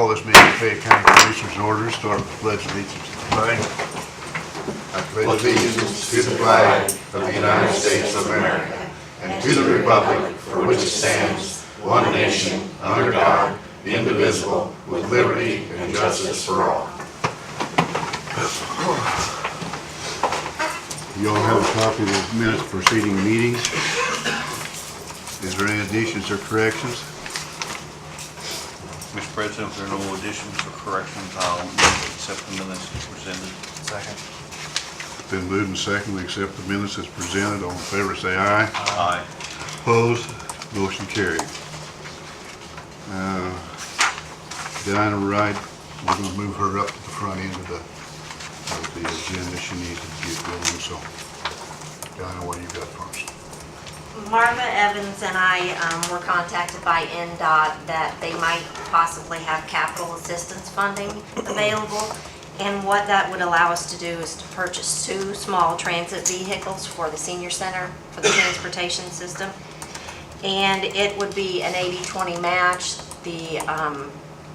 call this meeting of Fayette County Commissioners order. Start with the pledge of allegiance to the flag. I pledge allegiance to the flag of the United States of America and to the republic for which it stands, one nation, under God, indivisible, with liberty and justice for all. You all have a copy of the minutes of preceding meetings. Is there any additions or corrections? Mr. President, if there are no additions or corrections, I'll move to accept the minutes as presented. Second. It's been moved and seconded. We accept the minutes as presented. All in favor say aye. Aye. Opposed? Motion carried. Diana Wright, we're going to move her up to the front end of the agenda. She needs to get going. So, Diana, what do you got for us? Martha Evans and I were contacted by NDOT that they might possibly have capital assistance funding available. And what that would allow us to do is to purchase 2 small transit vehicles for the senior center for the transportation system. And it would be an 80-20 match.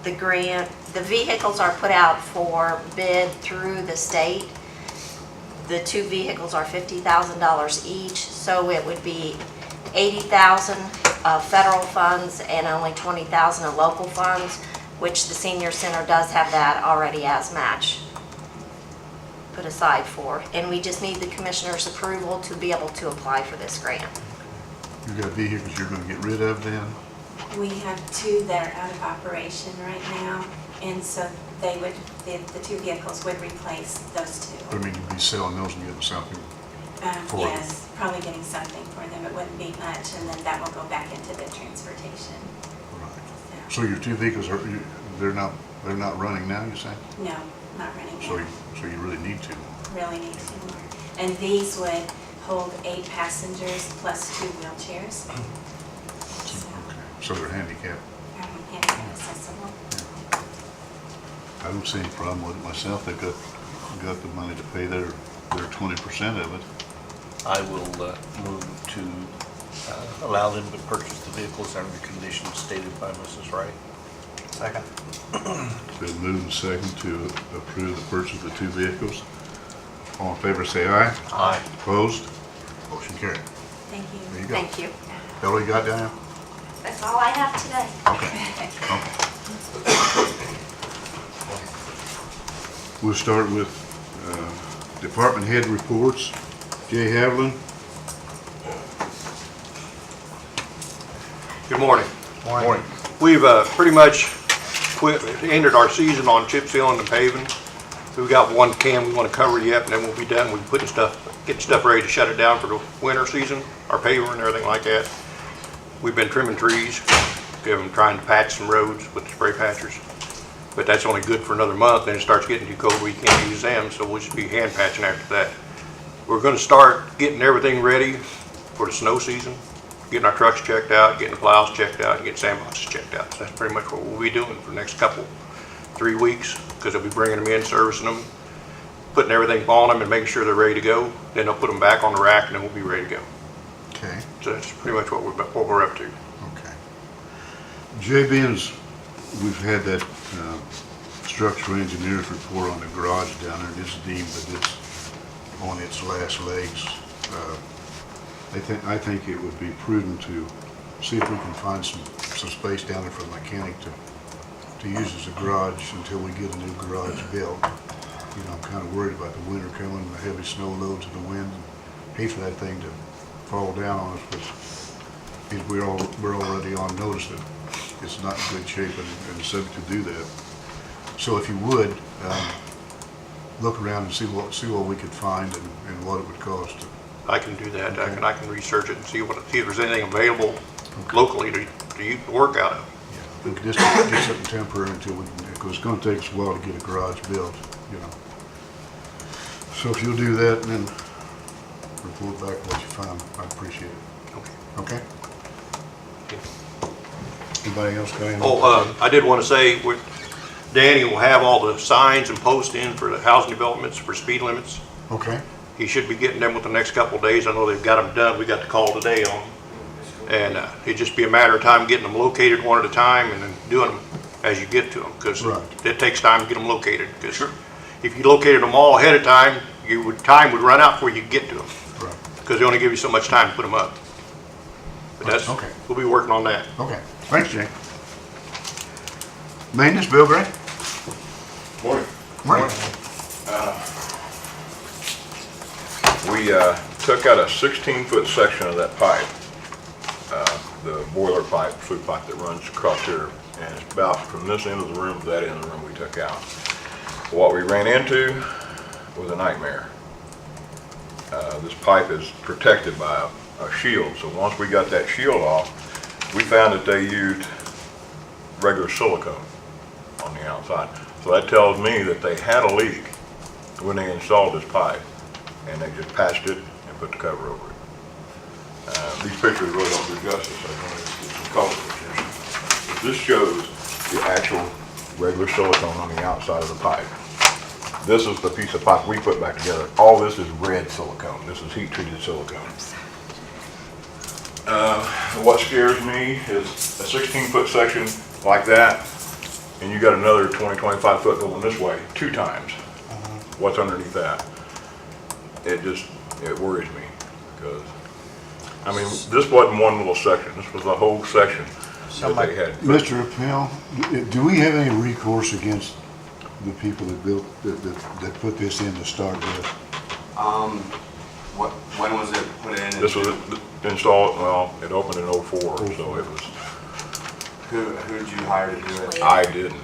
The grant, the vehicles are put out for bid through the state. The 2 vehicles are $50,000 each, so it would be $80,000 of federal funds and only $20,000 of local funds, which the senior center does have that already as match put aside for. And we just need the commissioner's approval to be able to apply for this grant. You got vehicles you're going to get rid of then? We have 2 that are out of operation right now, and so they would, the 2 vehicles would replace those 2. I mean, you'd be selling those and getting something for them. Yes, probably getting something for them. It wouldn't be much, and then that will go back into the transportation. Right. So your 2 vehicles are they're not running now, you say? No, not running So now. you really need to. Really need 2 more. And these would hold 8 passengers plus 2 wheelchairs. So they're handicapped. Handicap accessible. I don't see any problem with it myself. They've got the money to pay their 20% of it. I will move to allow them to purchase the vehicles under the conditions stated by Mrs. Wright. Second. It's been moved and seconded to approve the purchase of the 2 vehicles. All in favor say aye. Aye. Opposed? Motion carried. Thank you. There you go. Thank you. That all you got, Diane? That's all I have today. We'll start with department head reports. Jay Havlin. Good morning. Morning. We've pretty much ended our season on chip sealing and paving. We've got 1 can we want to cover yet, and then we'll be done. We're getting stuff ready to shut it down for the winter season, our paver and everything like that. We've been trimming trees, trying to patch some roads with the spray patchers. But that's only good for another month, then it starts getting too cold where you can't use them, so we'll just be hand patching after that. We're going to start getting everything ready for the snow season, getting our trucks checked out, getting the plows checked out, and getting sandboxes checked out. So that's pretty much what we'll be doing for the next 3 weeks, because they'll be bringing them in, servicing them, putting everything on them and making sure they're ready to go. Then they'll put them back on the rack and then we'll be ready to go. Okay. So that's pretty much what we're up to. Okay. J-Bins, we've had that structural engineer's report on the garage down there. It's deemed that it's on its last legs. I think it would be prudent to see if we can find some space down there for the mechanic to use as a garage until we get a new garage built. You know, I'm kind of worried about the winter coming, the heavy snow loads and the wind. Hate for that thing to fall down on us, but we're already on notice that it's not in good shape and subject to do that. So if you would, look around and see what we could find and what it would cost. I can do that. Okay. I can research it and see if there's anything available locally to work out of. Yeah, but just get something temporary until we can, because it's going to take us a while to get a garage built, you know. So if you'll do that and then report back what you find, I appreciate it. Okay. Okay? Anybody else got anything? Oh, I did want to say, Danny will have all the signs and posts in for the housing developments for speed limits. Okay. He should be getting them within the next couple of days. I know they've got them done. We got the call today on them. And it'd just be a matter of time getting them located one at a time and then doing them as you get to them, because Right. it takes time to get them located. Because if you located them all ahead of time, time would run out before you get to them, Right. because they only give you so much time to put them up. But that's, Okay. we'll be working on that. Okay, thanks, Jay. Maintenance, Bill Gray? Morning. Morning. We took out a 16-foot section of that pipe, the boiler pipe, fluid pipe that runs across here, and it's about from this end of the room to that end of the room we took out. What we ran into was a nightmare. This pipe is protected by a shield, so once we got that shield off, we found that they used regular silicone on the outside. So that tells me that they had a leak when they installed this pipe, and they just patched it and put the cover over it. These pictures really don't do justice. I'm going to get some color pictures. But this shows the actual regular silicone on the outside of the pipe. This is the piece of pipe we put back together. All this is red silicone. This is heat-treated silicone. What scares me is a 16-foot section like that, and you got another 20, 25 foot going this way 2 times. What's underneath that? It worries me, because, I mean, this wasn't one little section. This was a whole section that they had. Mr. Appel, do we have any recourse against the people that built, that put this in to start with? When was it put in? This was installed, well, it opened in '04, so it was, Who did you hire to do it? I didn't.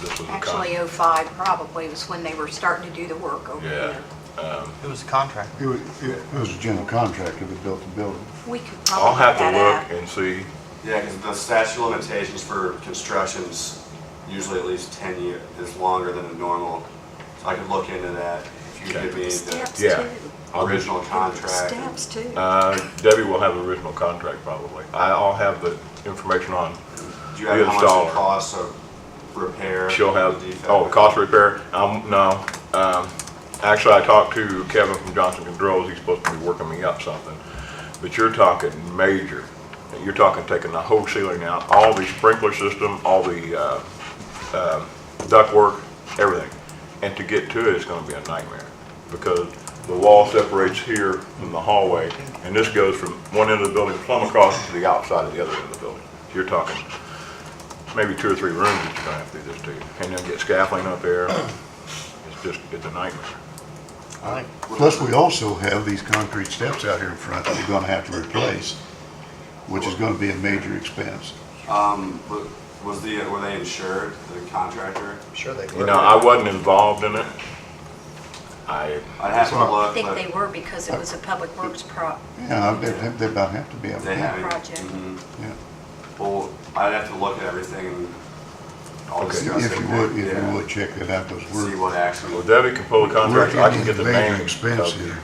This was a Actually, '05 probably was when they were starting to do the work over Yeah. here. It was a contract. It was a general contractor that built the building. We could I'll probably have look to that look up. and see. Yeah, because the statute of limitations for construction's usually at least 10 years, is longer than a normal. So I could look into that if you Okay. give me the Steps Yeah. too. original contract. Steps too. Debbie will have the original contract probably. I'll have the information on, Do you have the how much installer. it costs of repair? she'll have, the defect? oh, cost of repair? No. Actually, I talked to Kevin from Johnson Controls. He's supposed to be working me up something. But you're talking major. You're talking taking the whole ceiling out, all the sprinkler system, all the ductwork, everything. And to get to it, it's gonna be a nightmare, because the wall separates here from the hallway, and this goes from one end of the building plumb across to the outside of the other end of the building. So you're talking maybe 2 or 3 rooms that you're gonna have to do this to, and then get scaffolding up there. It's a nightmare. Plus, we also have these concrete steps out here in front that we're gonna have to replace, which is gonna be a major expense. Were they insured, the contractor? Sure they You were. know, I wasn't involved in it. I'd have to I look, think but they were because it was a public works Yeah, they about have to be able they to. have. project. Mhm. Yeah. Well, I'd have to look at everything and I'll Okay. discuss If it you more. would, check that out, because See what actually. Well, Debbie can pull the contract, I can get the Major names expense of here.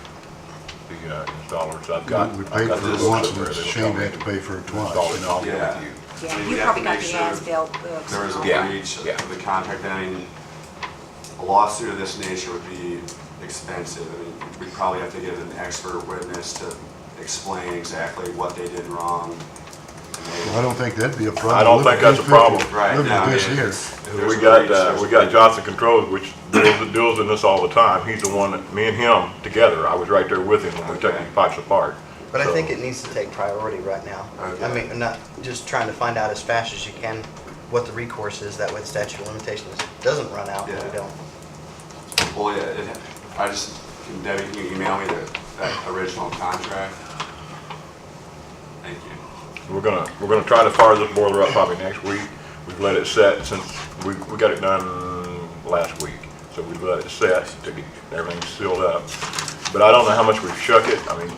the installers. I've got. We I've paid got for the it list once, over and there it's a that'll shame tell to me have to pay for it install twice. it, and I'll get Yeah. with you. Yeah, We'd you have probably to got make the sure as-built books. There was a Yeah, breach yeah. of the contract. I mean, a lawsuit of this nature would be expensive. I mean, we'd probably have to get an expert witness to explain exactly what they did wrong. Well, I don't think that'd be a problem. I don't think that's a problem. Right, Look no, at I this mean, here. it's- there's We a got, breach, there's we a got breach. Johnson Controls, which deals in this all the time. He's the one that, me and him together, I was right there with him when we took Okay. these pipes apart. But I So- think it needs to take priority right now. Okay. I mean, not just trying to find out as fast as you can what the recourse is, that way the statute of limitations doesn't run out and we Yeah. don't. Well, yeah, Debbie, can you email me that original contract? Thank you. We're gonna try to fire this boiler up probably next week. We've let it set since, we got it done last week. So we've let it set to get everything sealed up. But I don't know how much we've shook it. I mean,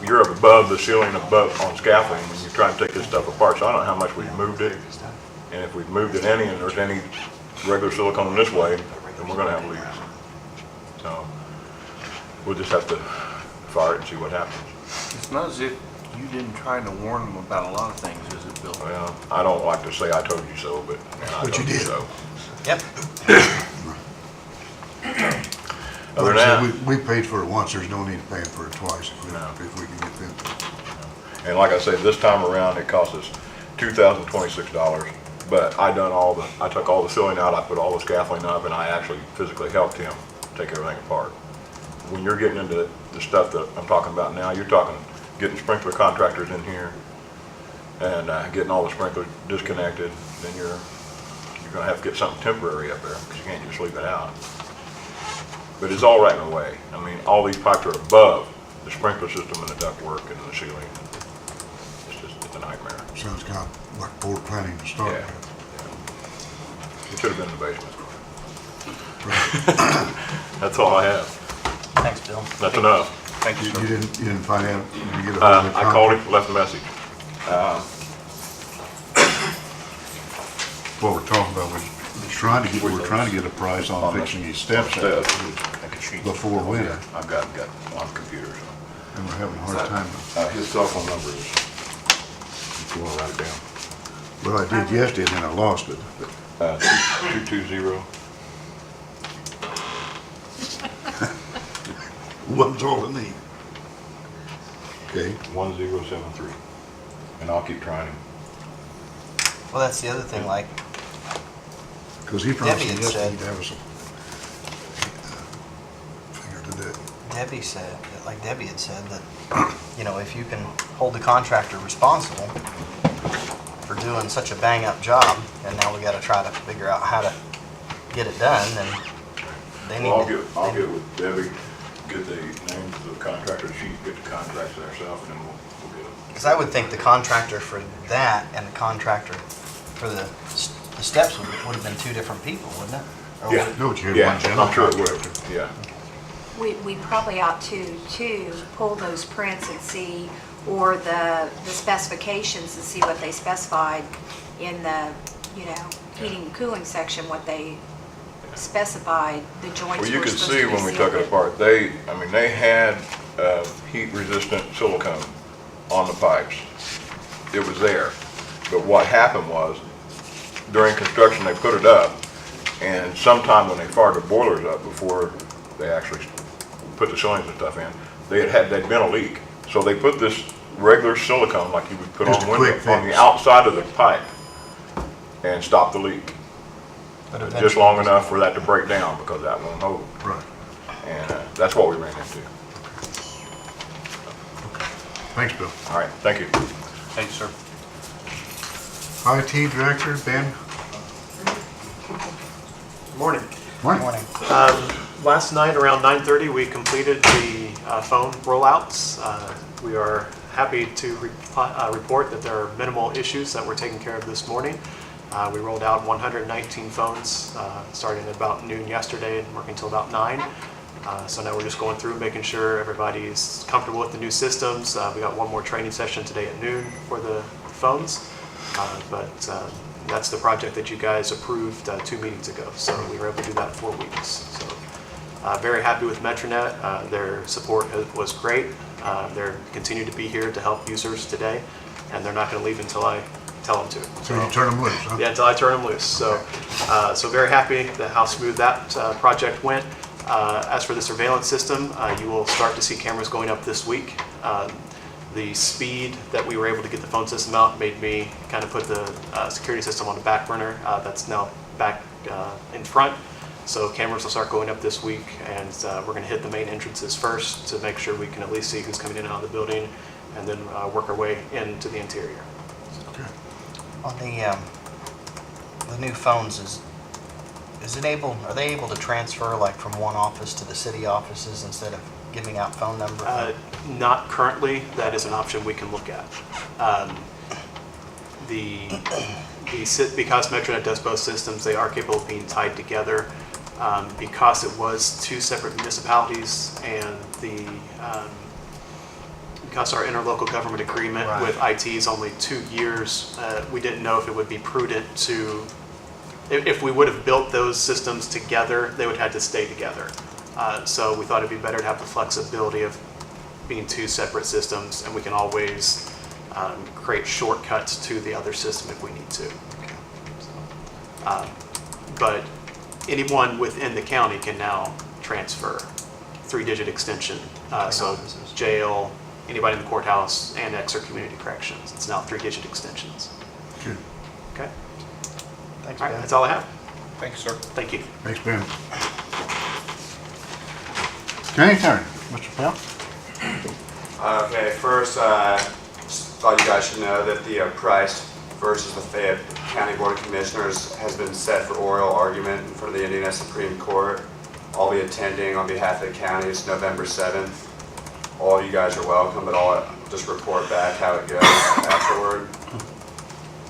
you're above the ceiling above on scaffolding when you're trying to take this stuff apart. So I don't know how much we've moved it. And if we've moved it any and there's any regular silicone this way, then we're gonna have leaks. So we'll just have to fire it and see what happens. It's not as if you didn't try to warn them about a lot of things, is it, Bill? Well, I don't like to say I told you so, but I But you told you did. so. Yep. Other Like I than said, we paid for it once, there's no need to pay for it twice if we can get them. And like I said, this time around, it cost us $2,026, But I took all the ceiling out, I put all the scaffolding up, and I actually physically helped him take everything apart. When you're getting into the stuff that I'm talking about now, you're talking getting sprinkler contractors in here and getting all the sprinklers disconnected, then you're gonna have to get something temporary up there, because you can't just leave it out. But it's all right in a way. I mean, all these pipes are above the sprinkler system and the ductwork and the ceiling. It's a nightmare. Sounds kind of like poor planning to start Yeah. with. It should have been in the basement. That's all I have. Thanks, Bill. That's enough. Thank you, You sir. didn't find out, you get a hold of the I called contractor? him, left a message. What we're talking about was we're trying to get a price on On the fixing these steps steps. out Like a sheet. before winter, I've got on the computer, so. and we're having a hard time. His cell phone number is, if you want to write it down. Well, I did yesterday, and then I lost it. 220. One's all I need. Okay, 1073. And I'll keep trying him. Well, that's the other thing, like, because he promised me Debbie had yesterday said- he'd have us a figure to that. Debbie said, like Debbie had said, that, you know, if you can hold the contractor responsible for doing such a bang-up job, and now we gotta try to figure out how to get it done, then they need Well, to... I'll get with Debbie, get the names of the contractors, she can get the contracts herself, and then we'll get them. Because I would think the contractor for that and the contractor for the steps would have been two different people, wouldn't it? Or Yeah. would- No, but you had Yeah, one general I'm sure it would, contractor. yeah. We probably ought to pull those prints and see, or the specifications and see what they specified in the, you know, heating and cooling section, what they specified, the joints Well, you were could supposed see to be when we sealed took it with. apart, they had heat-resistant silicone on the pipes. It was there. But what happened was, during construction, they put it up, and sometime when they fired the boilers up before they actually put the cylinders and stuff in, there'd been a leak. So they put this regular silicone, like you would put Just on a windows, quick on the fix. outside of the pipe, and stop the leak. but Just eventually- long enough for that to break down, because that won't hold. Right. And that's what we ran into. Thanks, Bill. All right, thank you. Thank you, sir. IT Director, Ben? Morning. Morning. Last night around 9:30, we completed the phone rollouts. We are happy to report that there are minimal issues that were taken care of this morning. We rolled out 119 phones starting at about noon yesterday and working until about 9. So now we're just going through, making sure everybody's comfortable with the new systems. We got one more training session today at noon for the phones. But that's the project that you guys approved 2 meetings ago. So we were able to do that in 4 weeks. So very happy with Metronet. Their support was great. They're continue to be here to help users today, and they're not going to leave until I tell them to. So you turn them loose, huh? Yeah, until I turn them loose. So, so very happy that how smooth that project went. As for the surveillance system, you will start to see cameras going up this week. The speed that we were able to get the phone system out made me kind of put the security system on the back burner. That's now back in front. So cameras will start going up this week, and we're going to hit the main entrances first to make sure we can at least see who's coming in and out of the building, and then work our way into the interior. Okay. On the new phones, are they able to transfer like from one office to the city offices instead of giving out phone number? Not currently. That is an option we can look at. Because Metronet does both systems, they are capable of being tied together. Because it was 2 separate municipalities, and because our interlocal government agreement Right. with IT is only 2 years, we didn't know if it would be prudent to, if we would have built those systems together, they would have had to stay together. So we thought it'd be better to have the flexibility of being 2 separate systems, and we can always create shortcuts to the other system if we need to. But anyone within the county can now transfer 3-digit extension. So offices. jail, anybody in the courthouse, annex, or community corrections. It's now 3-digit extensions. Good. Okay? Thanks, All right, Ben. that's all I have. Thank you, sir. Thank you. Thanks, Ben. County Attorney, Mr. Pell? Okay, first, just thought you guys should know that the Price versus the Fayette County Board of Commissioners has been set for oral argument in front of the Indiana Supreme Court. I'll be attending on behalf of the county. It's November 7th. All you guys are welcome, but I'll just report back how it goes afterward.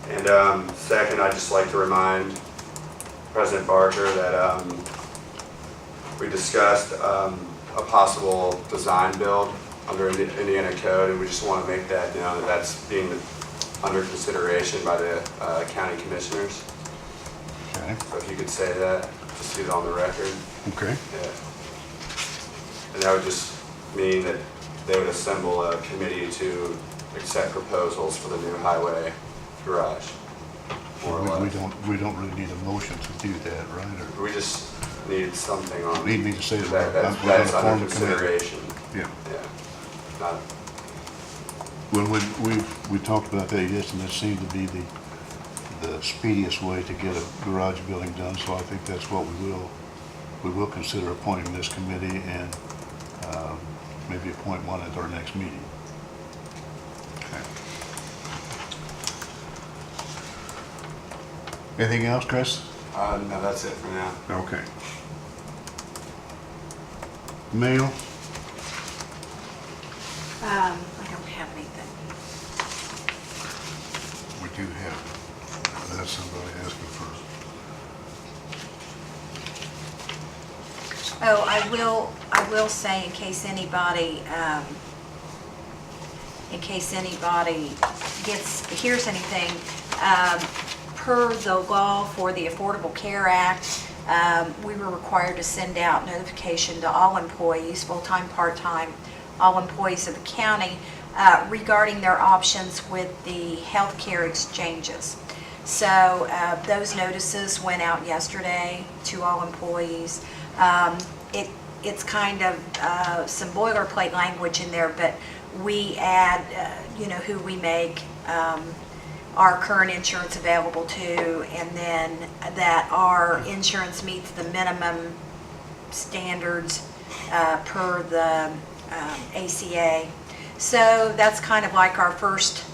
And second, I'd just like to remind President Barker that we discussed a possible design build under Indiana code, and we just want to make that known that that's being under consideration by the county commissioners. Okay. So if you could say that, just get it on the record. Okay. Yeah. And that would just mean that they would assemble a committee to accept proposals for the new highway garage, more or We less. we don't really need a motion to do that, right? Or We just need something on. need me to say that That's we're gonna that's form under a committee? consideration, Yeah. yeah. Not, When we talked about that yesterday, it seemed to be the speediest way to get a garage building done, so I think that's what we will consider appointing this committee and maybe appoint one at our next meeting. Okay. Anything else, Chris? no, that's it for now. Okay. Mail? I don't have anything. We do have, that's somebody asking for. Oh, I will say in case anybody hears anything, per the law for the Affordable Care Act, we were required to send out notification to all employees, full-time, part-time, all employees of the county, regarding their options with the healthcare exchanges. So those notices went out yesterday to all employees. It's kind of some boilerplate language in there, but we add, who we make our current insurance available to, and then that our insurance meets the minimum standards per the ACA. So that's kind of like our first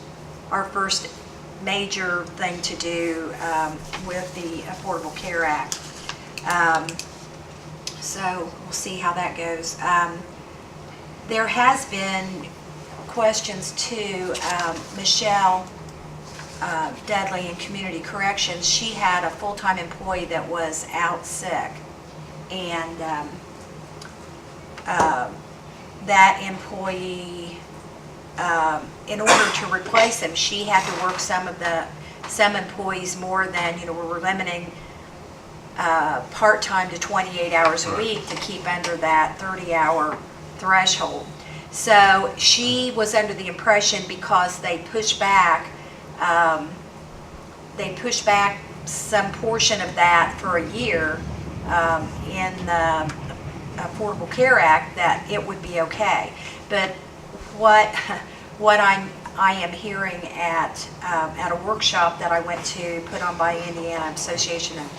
major thing to do with the Affordable Care Act. So we'll see how that goes. There has been questions to Michelle Dudley in Community Corrections. She had a full-time employee that was out sick, and that employee, in order to replace him, she had to work some employees more than, we were limiting part-time to 28 hours a week to keep under that 30-hour threshold. So she was under the impression, because they pushed back some portion of that for a year in the Affordable Care Act, that it would be okay. But what I am hearing at a workshop that I went to, put on by Indiana Association of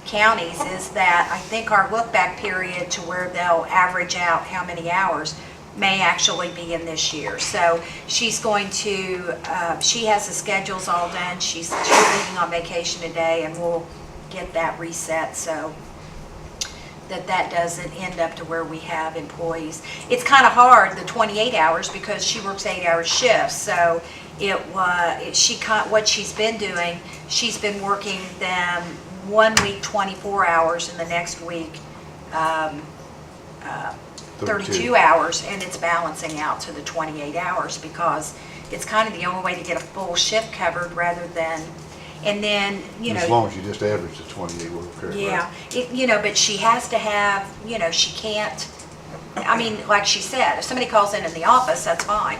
Counties, is that I think our look-back period to where they'll average out how many hours may actually be in this year. So she's going to, she has the schedules all done. She's leaving on vacation today, and we'll get that reset so that doesn't end up to where we have employees. It's kind of hard, the 28 hours, because she works 8-hour shifts. So what she's been doing, she's been working them 1 week 24 hours and the next week 32 hours, and it's balancing out to the 28 hours because it's kind of the only way to get a full shift covered, rather than, and then, As long as you just average the 28, we're okay. yeah, but she has to have, she can't, I mean, like she said, if somebody calls in the office, that's fine,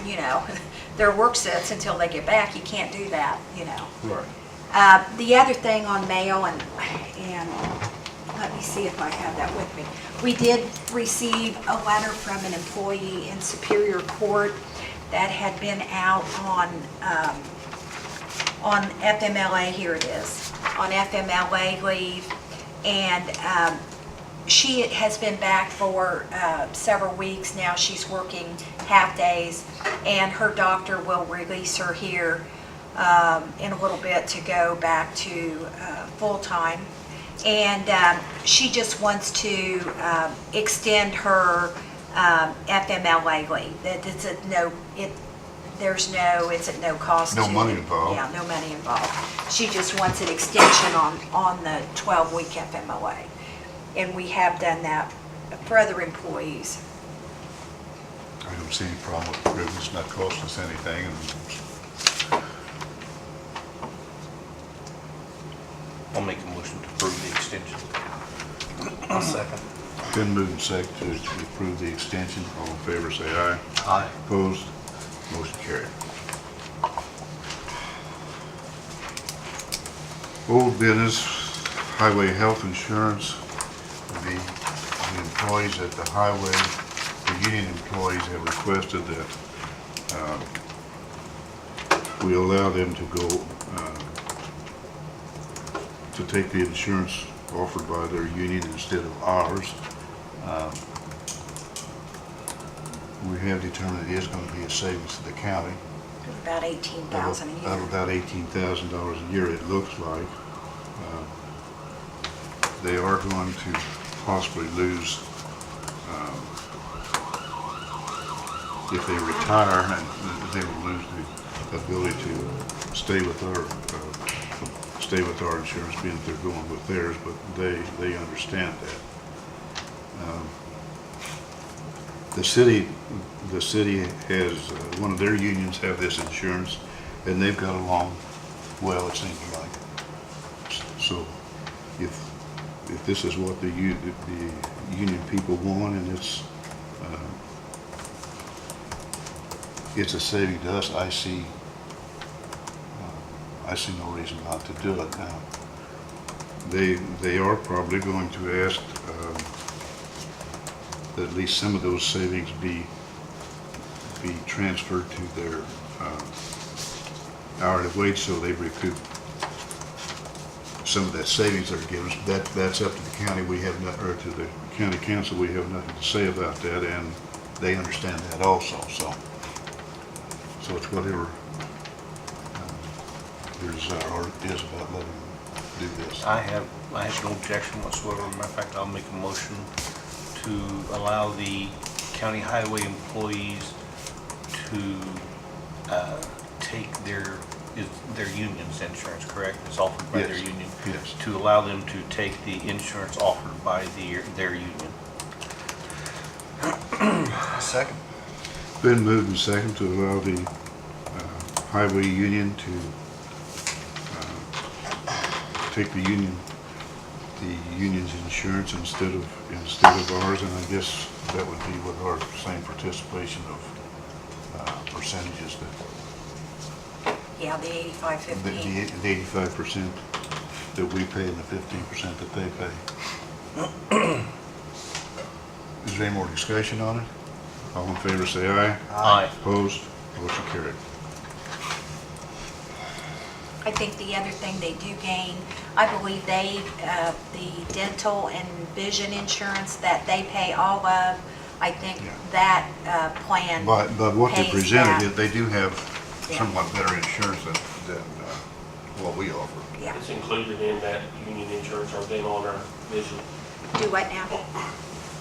their work sits until they get back. You can't do that, Right. The other thing on mail, and let me see if I have that with me. We did receive a letter from an employee in Superior Court that had been out on FMLA. Here it is. on FMLA leave, and she has been back for several weeks now. She's working half-days, and her doctor will release her here in a little bit to go back to full-time. And she just wants to extend her FMLA leave. That it's at no, it's at no cost. No money involved. Yeah, no money involved. She just wants an extension on the 12-week FMLA. And we have done that for other employees. I don't see any problem with it. It's not costing us anything. And I'll make a motion to approve the extension. I'll second. been moved and seconded to approve the extension. All in favor, say aye. Aye. Opposed? Motion carried. Old business, highway health insurance. The employees at the highway, the union employees have requested that we allow them to go, to take the insurance offered by their union instead of ours. We have determined it is going to be a savings to the county. About $18,000 a year. Of about $18,000 a year, it looks like. They are going to possibly lose, if they retire, and they will lose the ability to stay with our insurance, being that they're going with theirs, but they understand that. The city has, one of their unions have this insurance, and they've got along well, it seems like. So if this is what the union people want, and it's a saving to us, I see no reason not to do it now. They are probably going to ask that at least some of those savings be transferred to their hourly wage, so they recoup some of that savings they're giving us. That's up to the county. We have not, or to the county council. We have nothing to say about that, and they understand that also. So it's whatever their desire is about letting them do this. I have no objection whatsoever. Matter of fact, I'll make a motion to allow the county highway employees to take their union's insurance, correct? It's offered by their Yes. union. Yes. To allow them to take the insurance offered by their union. Second. Been moved and seconded to allow the highway union to take the union's insurance instead of ours, and I guess that would be with our same participation of percentages Yeah, the 85/15. the 85% that we pay and the 15% that they pay. Is there any more discussion on it? All in favor, say aye. Aye. Opposed? Motion carried. I think the other thing they do gain, I believe the dental and vision insurance that they pay all of, I think Yeah. that plan But what they pays presented, that. they do have Yeah. somewhat better insurance than what we offer. Yeah. It's included in that union insurance, our dental and our vision. Do what now?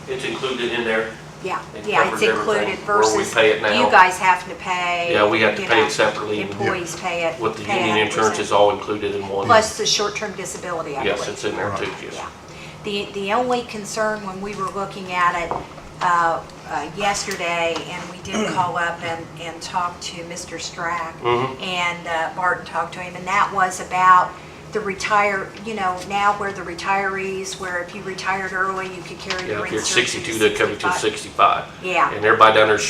It's included in there. Yeah, It yeah, it's covers everything, included where we versus pay it now. you guys have to pay. Yeah, we have to you pay know, it separately. Employees pay it. With the pay union 100%. insurance, it's all included in one. Plus the short-term disability, I believe. Yes, it's in there too, yes. Yeah. The only concern when we were looking at it yesterday, and we did call up and talk to Mr. Strack, Mhm. and Barton talked to him, and that was about the now where the retirees, where if you retired early, you could carry Yeah, your if you're insurance. 62, they cover you to 65. Yeah. And everybody down there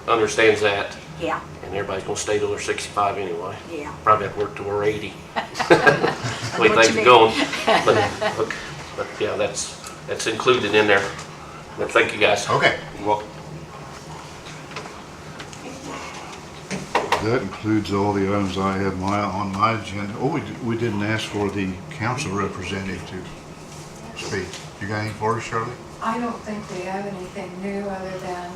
understands that, Yeah, and everybody's gonna stay till they're 65 anyway. yeah. Probably have to work till we're 80. The way What things you are going. But yeah, that's included in there. But thank you, guys. Okay. You're welcome. That includes all the items I have on my agenda. Oh, we didn't ask for the council representative to speak. You got anything for us, Shirley? I don't think we have anything new other than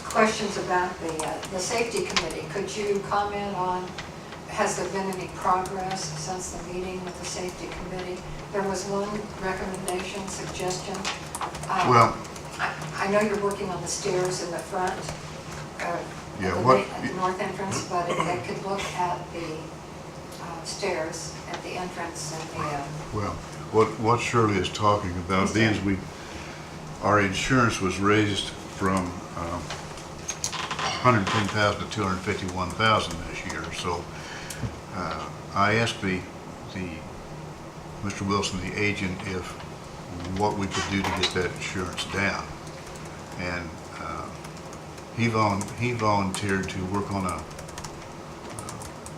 questions about the safety committee. Could you comment on, has there been any progress since the meeting with the safety committee? There was one recommendation, suggestion. Well, I know you're working on the stairs in the front, Yeah, at the north entrance, but if they could look at the stairs at the entrance and the, well, what Shirley is talking about, these our insurance was raised from 110,000 to 251,000 this year. So I asked Mr. Wilson, the agent, if what we could do to get that insurance down, and he volunteered to work on a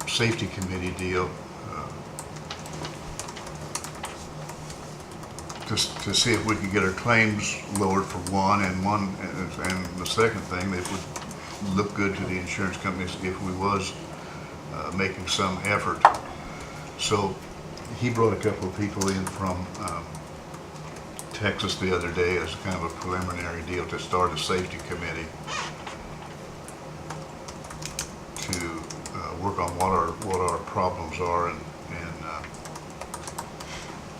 safety committee deal to see if we could get our claims lowered for one, and the second thing, it would look good to the insurance companies if we was making some effort. So he brought a couple of people in from Texas the other day as kind of a preliminary deal to start a safety committee to work on what our problems are and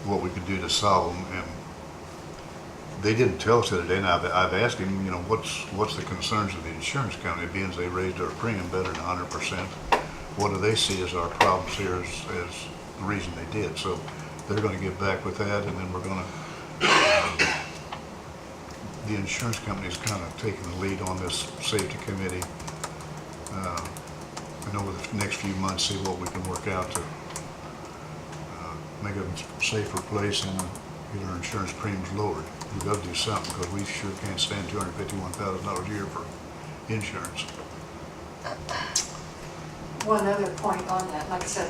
what we could do to solve them. And they didn't tell us the other day, and I've asked him, you know, what's the concerns of the insurance company, being as they raised our premium better than 100%. What do they see as our problems here as the reason they did? So they're going to get back with that, and then we're going to, the insurance company is kind of taking the lead on this safety committee. And over the next few months, see what we can work out to make it a safer place and get our insurance premiums lowered. We've got to do something, because we sure can't stand $251,000 a year for insurance. one other point on that, like I said,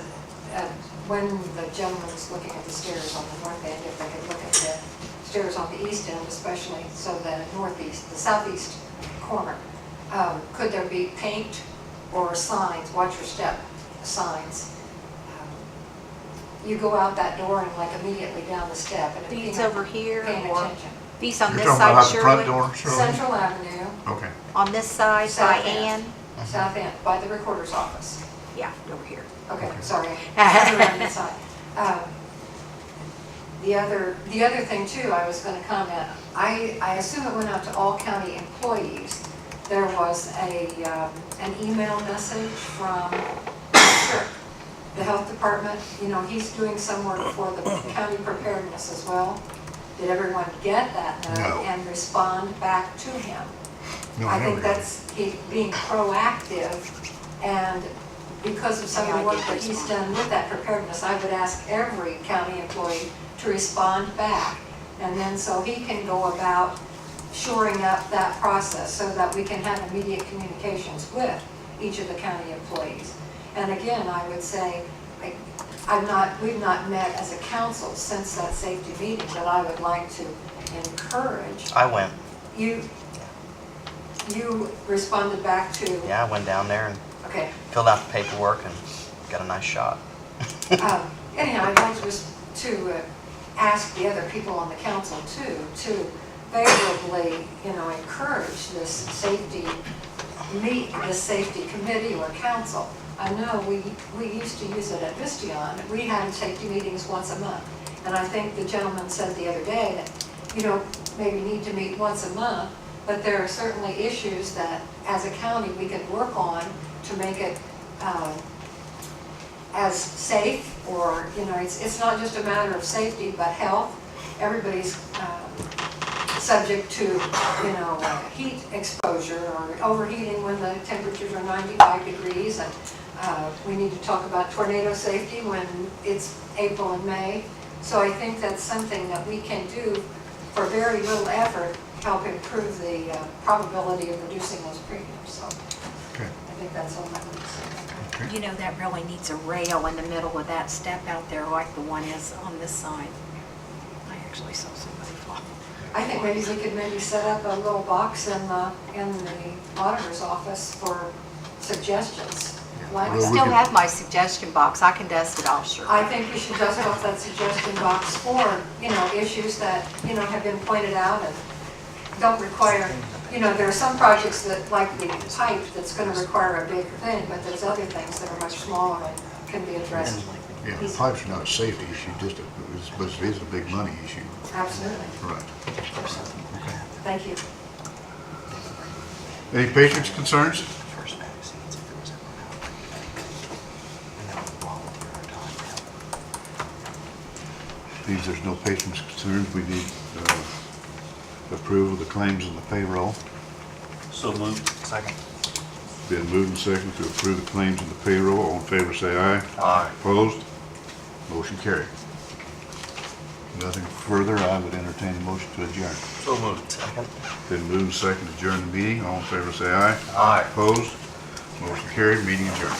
when the gentleman was looking at the stairs on the north end, if they could look at the stairs on the east end, especially, so the northeast, the southeast corner, could there be paint or signs, watch your step signs? You go out that door and like immediately down the step, and if These you're over here, paying or attention. these on You're this talking about side, the front Shirley? door, Shirley? Central Avenue, Okay. On this side, by South Ann? end. South end, by the recorder's office. Yeah, over here. Okay, sorry. Around the side. The other thing too, I was going to comment, I assume it went out to all county employees. There was an email message from the health department. You know, he's doing some work for the county preparedness as well. Did everyone get that note No. and respond back to him? No, I never think got it. that's being proactive, and because of some of the work that he's done with that preparedness, I would ask every county employee to respond back, and then so he can go about shoring up that process so that we can have immediate communications with each of the county employees. And again, I would say, we've not met as a council since that safety meeting, but I would like to encourage. I went. You responded back to, Yeah, I went down there and okay. filled out the paperwork and got a nice shot. Anyhow, I'd like to ask the other people on the council too, to favorably, encourage this safety committee or council. I know we used to use it at Vistion. We had safety meetings once a month. And I think the gentleman said the other day that you don't maybe need to meet once a month, but there are certainly issues that as a county we can work on to make it as safe, or, it's not just a matter of safety, but health. Everybody's subject to, heat exposure or overheating when the temperatures are 95 degrees. And we need to talk about tornado safety when it's April and May. So I think that's something that we can do for very little effort, help improve the probability of reducing those premiums. So Okay. I think that's all I would say. You know, that really needs a rail in the middle of that step out there like the one is on this side. I actually saw somebody fall. I think maybe we could set up a little box in the auditor's office for suggestions. like Well, that. we Still could- have my suggestion box, I can dust it off, sure. I think you should dust off that suggestion box for, issues that, have been pointed out and don't require, there are some projects that, like the pipe, that's gonna require a big thing, but there's other things that are much smaller and can be addressed. Yeah, the pipes are not a safety issue, but it is a big money issue. Absolutely. Right. Thank you. Any patrons' concerns? First vaccines, if it was ever available. And then we volunteer our time to help. These, there's no patrons' concerns. We need approval of the claims and the payroll. So moved. Second. Been moved and seconded to approve the claims and the payroll. All in favor, say aye. Aye. Opposed? Motion carried. Nothing further, I would entertain a motion to adjourn. So moved. Second. Been moved and seconded to adjourn the meeting. All in favor, say aye. Aye. Opposed? Motion carried, meeting adjourned.